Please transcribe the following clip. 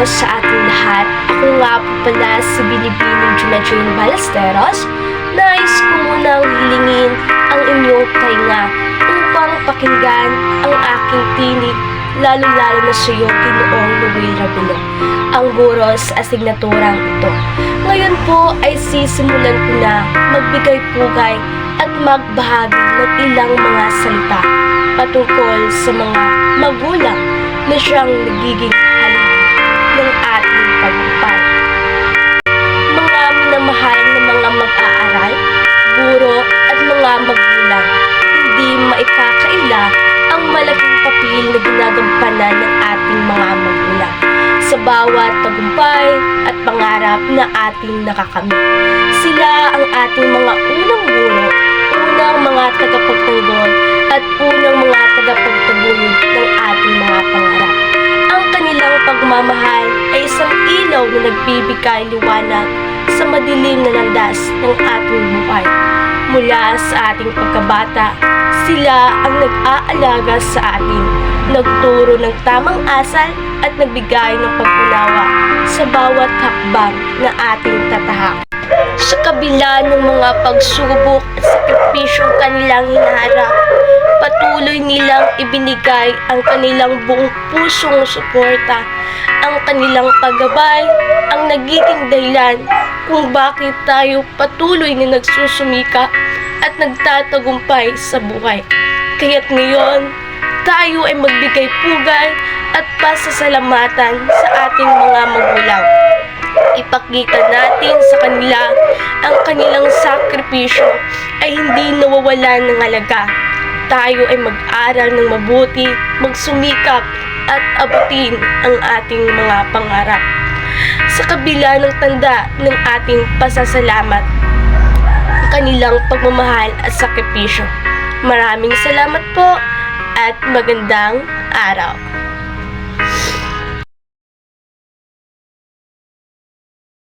sa ating lahat. Ako nga po pala si Binibining Junajun Ballesteros. Nais ko munang hilingin ang inyong tainga upang pakinggan ang aking tinig, lalo-lalo na sa iyo, Ginoong Noel Rabelo, ang guro sa asignaturang ito. Ngayon po ay sisimulan ko na magbigay pugay at magbahagi ng ilang mga salita patungkol sa mga magulang na siyang nagiging haligi ng ating pagpapay. Mga minamahal na mga mag-aaral, guro at mga magulang, hindi maikakaila ang malaking papel na ginagampanan ng ating mga magulang sa bawat tagumpay at pangarap na ating nakakamit. Sila ang ating mga unang guro, unang mga tagapagtanggol at unang mga tagapagtaguyod ng ating mga pangarap. Ang kanilang pagmamahal ay isang ilaw na nagbibigay liwanag sa madilim na landas ng ating buhay. Mula sa ating pagkabata, sila ang nag-aalaga sa atin, nagturo ng tamang asal at nagbigay ng pag-unawa sa bawat hakbang na ating tatahak. Sa kabila ng mga pagsubok at sakripisyong kanilang hinaharap, patuloy nilang ibinigay ang kanilang buong pusong suporta, ang kanilang paggabay, ang nagiging dahilan kung bakit tayo patuloy na nagsusumika at nagtatagumpay sa buhay. Kaya't ngayon, tayo ay magbigay pugay at pasasalamatan sa ating mga magulang. Ipakita natin sa kanila ang kanilang sakripisyo ay hindi nawawalan ng halaga. Tayo ay mag-aral ng mabuti, magsumikap at abutin ang ating mga pangarap. Sa kabila ng tanda ng ating pasasalamat, kanilang pagmamahal at sakripisyo. Maraming salamat po at magandang araw.